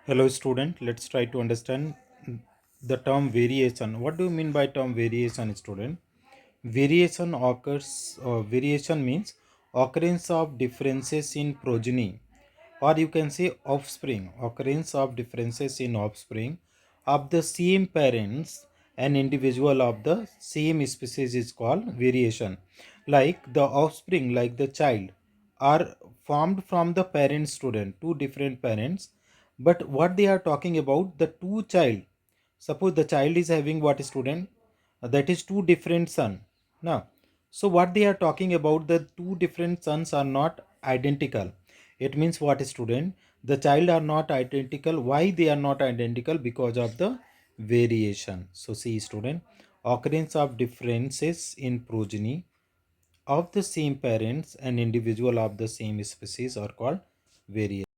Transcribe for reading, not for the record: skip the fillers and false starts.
Hello student, let's try to understand the term variation. What do you mean by term variation, student? Variation means occurrence of differences in progeny, or you can say offspring, occurrence of differences in offspring of the same parents. An individual of the same species is called variation. Like the offspring, like the child, are formed from the parent student, two different parents, but what they are talking about, the two child, suppose the child is having what student, that is two different son. Now, so what they are talking about, the two different sons are not identical. It means what student, the child are not identical. Why they are not identical? Because of the variation. So see student, occurrence of differences in progeny of the same parents and individual of the same species are called variation.